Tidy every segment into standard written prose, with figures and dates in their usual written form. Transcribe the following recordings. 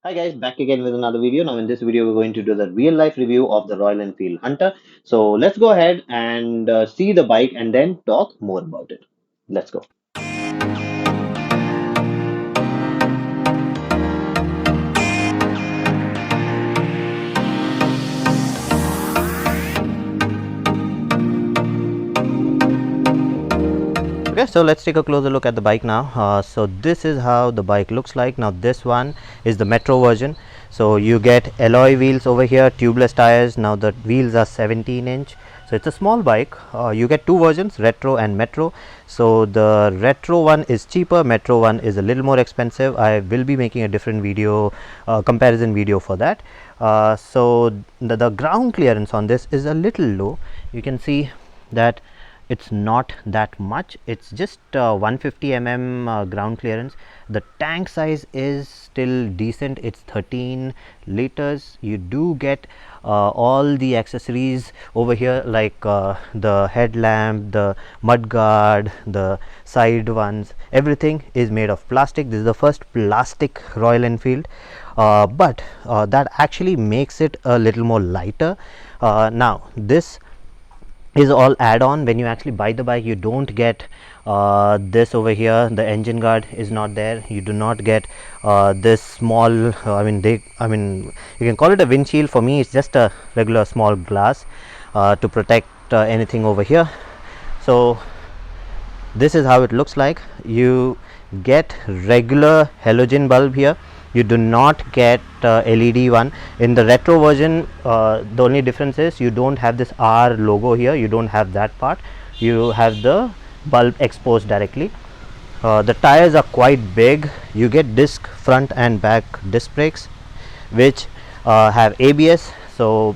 Hi guys, back again with another video. Now in this video we're going to do the real life review of the Royal Enfield Hunter. So let's go ahead and see the bike and then talk more about it. Let's go. Okay, so let's take a closer look at the bike now. So this is how the bike looks like. Now this one is the Metro version. So you get alloy wheels over here, tubeless tires. Now the wheels are 17-inch. So it's a small bike. You get two versions, Retro and Metro. So the Retro one is cheaper, Metro one is a little more expensive. I will be making a different video, comparison video for that. So the ground clearance on this is a little low. You can see that it's not that much. It's just 150 mm ground clearance. The tank size is still decent. It's 13 liters. You do get all the accessories over here, like the headlamp, the mud guard, the side ones. Everything is made of plastic. This is the first plastic Royal Enfield, but that actually makes it a little more lighter. Now this is all add-on. When you actually buy the bike, you don't get this over here. The engine guard is not there. You do not get this small I mean you can call it a windshield. For me it's just a regular small glass to protect anything over here. So this is how it looks like. You get regular halogen bulb here. You do not get LED one. In the Retro version, the only difference is you don't have this R logo here. You don't have that part. You have the bulb exposed directly. The tires are quite big. You get disc front and back disc brakes, which have ABS. So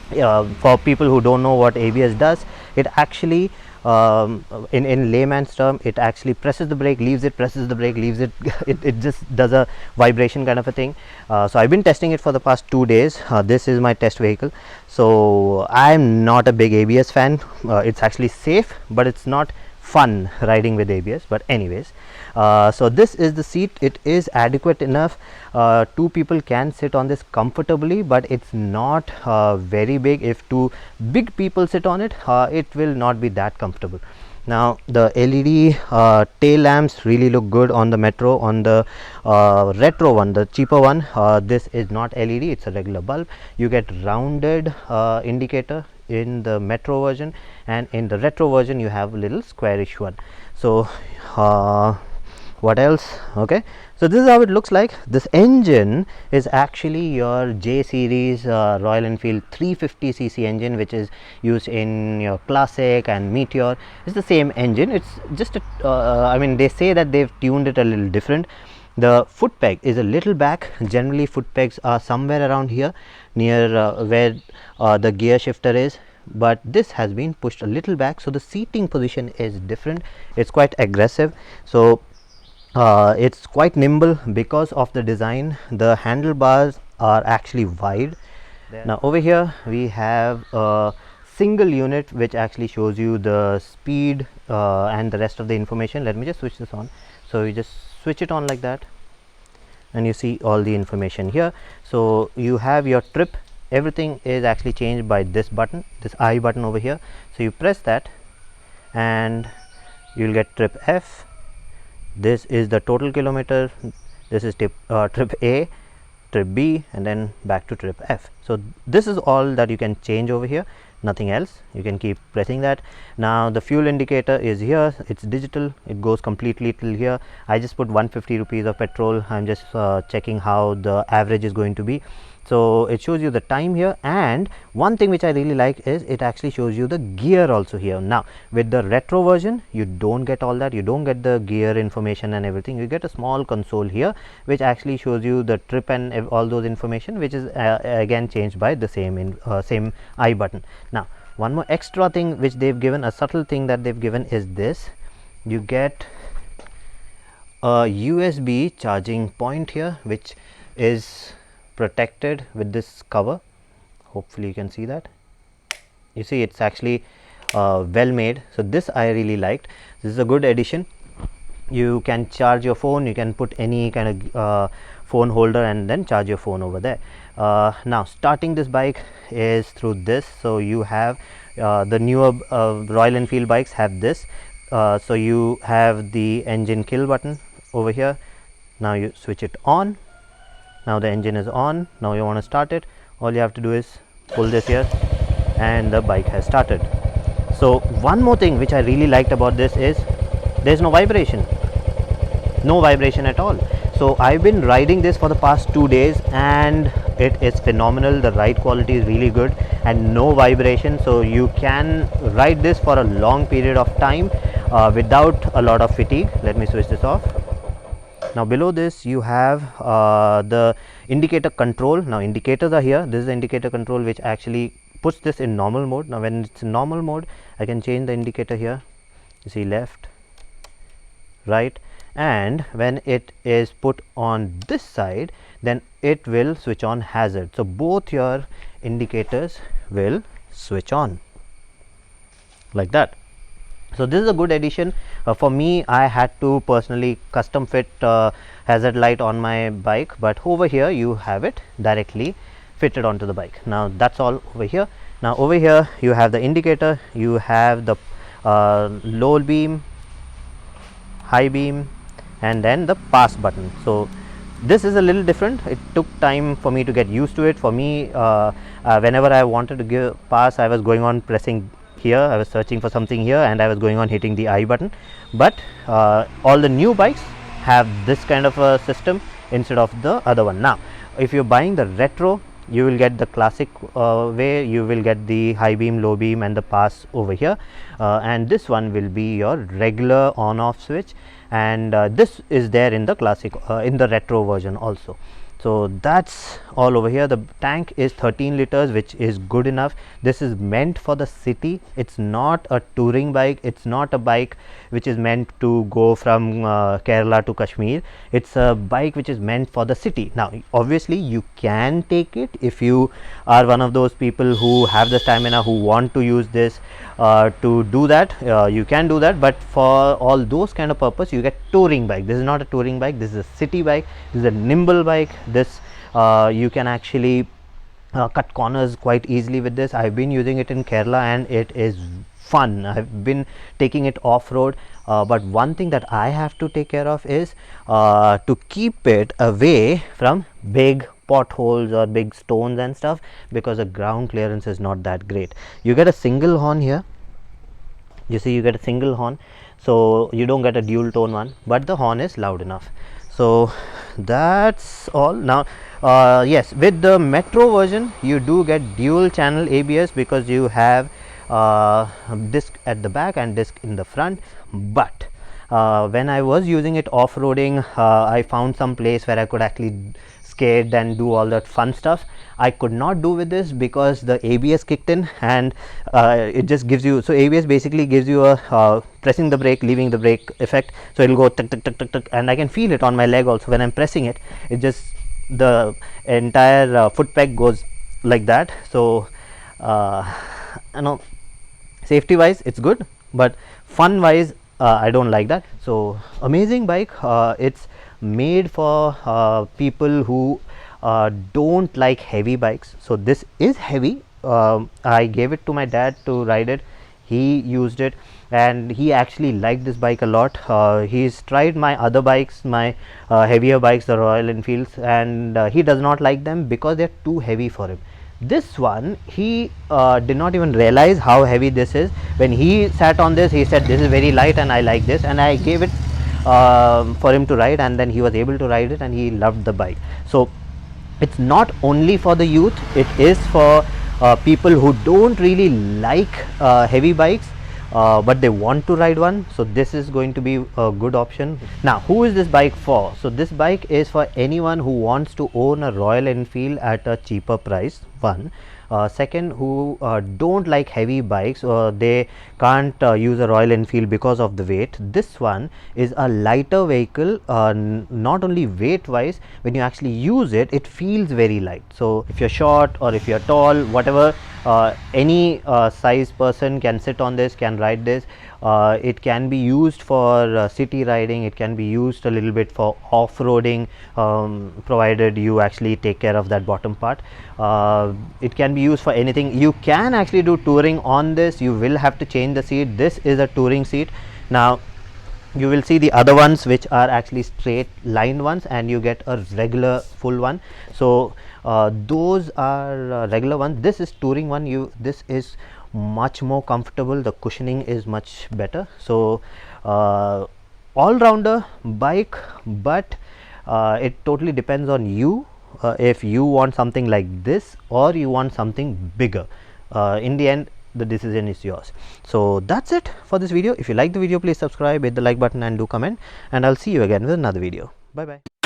for people who don't know what ABS does, it actually in layman's term, it actually presses the brake, leaves it, presses the brake, leaves it. It just does a vibration kind of a thing. So I've been testing it for the past 2 days. This is my test vehicle. So I'm not a big ABS fan. It's actually safe, but it's not fun riding with ABS. But anyways, so this is the seat. It is adequate enough. Two people can sit on this comfortably, but it's not very big. If two big people sit on it, it will not be that comfortable. Now the LED tail lamps really look good on the Metro. On the Retro one, the cheaper one, this is not LED, it's a regular bulb. You get rounded indicator in the Metro version, and in the Retro version you have a little squarish one. So what else? Okay, so this is how it looks like. This engine is actually your J series Royal Enfield 350cc engine, which is used in your Classic and Meteor. It's the same engine. It's just a I mean, they say that they've tuned it a little different. The foot peg is a little back. Generally foot pegs are somewhere around here near where the gear shifter is, but this has been pushed a little back, so the seating position is different. It's quite aggressive. So it's quite nimble because of the design. The handlebars are actually wide. Now over here we have a single unit which actually shows you the speed and the rest of the information. Let me just switch this on. So you just switch it on like that, and you see all the information here. So you have your trip. Everything is actually changed by this button, this I button over here. So you press that and you'll get trip F. This is the total kilometer. This is trip A, trip B, and then back to trip F. So this is all that you can change over here, nothing else. You can keep pressing that. Now the fuel indicator is here. It's digital. It goes completely till here. I just put 150 rupees of petrol. I'm just checking how the average is going to be. So it shows you the time here, and one thing which I really like is it actually shows you the gear also here. Now with the Retro version you don't get all that. You don't get the gear information and everything. You get a small console here which actually shows you the trip and all those information, which is again changed by the same I button. Now one more extra thing which they've given, a subtle thing that they've given, is this. You get a USB charging point here, which is protected with this cover. Hopefully you can see that. You see it's actually well made. So this I really liked. This is a good addition. You can charge your phone. You can put any kind of phone holder and then charge your phone over there. Now starting this bike is through this. So you have the newer Royal Enfield bikes have this. So you have the engine kill button over here. Now you switch it on. Now the engine is on. Now you want to start it. All you have to do is pull this here and the bike has started. So one more thing which I really liked about this is there's no vibration at all. So I've been riding this for the past 2 days and it is phenomenal. The ride quality is really good and no vibration, so you can ride this for a long period of time without a lot of fatigue. Let me switch this off. Now below this you have the indicator control. Now indicators are here. This is the indicator control which actually puts this in normal mode. Now when it's in normal mode, I can change the indicator here. You see left, right, and when it is put on this side, then it will switch on hazard. So both your indicators will switch on like that. So this is a good addition. For me, I had to personally custom fit hazard light on my bike, but over here you have it directly fitted onto the bike. Now that's all over here. Now over here you have the indicator, you have the low beam, high beam, and then the pass button. So this is a little different. It took time for me to get used to it. For me, whenever I wanted to give pass, I was going on pressing here, I was searching for something here, and I was going on hitting the I button. But all the new bikes have this kind of a system instead of the other one. Now if you're buying the retro, you will get the classic way. You will get the high beam, low beam, and the pass over here, and this one will be your regular on off switch, and this is there in the classic in the retro version also. So that's all over here. The tank is 13 liters, which is good enough. This is meant for the city. It's not a touring bike. It's not a bike which is meant to go from Kerala to Kashmir. It's a bike which is meant for the city. Now obviously you can take it if you are one of those people who have the stamina, who want to use this to do that. You can do that, but for all those kind of purpose, you get touring bike. This is not a touring bike. This is a city bike. This is a nimble bike. This you can actually cut corners quite easily with this. I've been using it in Kerala and it is fun. I've been taking it off-road, but one thing that I have to take care of is to keep it away from big potholes or big stones and stuff, because the ground clearance is not that great. You get a single horn here. You see, you get a single horn, so you don't get a dual tone one, but the horn is loud enough. So that's all. Now yes, with the Metro version you do get dual channel ABS because you have disc at the back and disc in the front, but when I was using it off-roading, I found some place where I could actually skate and do all that fun stuff. I could not do with this because the ABS kicked in, and it just gives you, so ABS basically gives you a pressing the brake, leaving the brake effect. So it will go tuk tuk tuk tuk tuk, and I can feel it on my leg also when I'm pressing it. It just, the entire foot peg goes like that. So you know, safety wise it's good, but fun wise I don't like that. So amazing bike. It's made for people who don't like heavy bikes. So this is heavy. I gave it to my dad to ride it. He used it and he actually liked this bike a lot. He's tried my other bikes, my heavier bikes, the Royal Enfields, and he does not like them because they're too heavy for him. This one, he did not even realize how heavy this is. When he sat on this, he said this is very light and I like this, and I gave it for him to ride, and then he was able to ride it and he loved the bike. So it's not only for the youth, it is for people who don't really like heavy bikes, but they want to ride one. So this is going to be a good option. Now who is this bike for? So this bike is for anyone who wants to own a Royal Enfield at a cheaper price, one. Second, who don't like heavy bikes, or they can't use a Royal Enfield because of the weight. This one is a lighter vehicle, not only weight wise, when you actually use it, it feels very light. So if you're short or if you're tall, whatever, any size person can sit on this, can ride this. It can be used for city riding, it can be used a little bit for off-roading, provided you actually take care of that bottom part. It can be used for anything. You can actually do touring on this. You will have to change the seat. This is a touring seat. Now you will see the other ones which are actually straight lined ones, and you get a regular full one. So those are regular ones. This is touring one. This is much more comfortable, the cushioning is much better. So all-rounder bike, but it totally depends on you, if you want something like this or you want something bigger. In the end, the decision is yours. So that's it for this video. If you like the video, please subscribe, hit the like button and do comment, and I'll see you again with another video. Bye bye.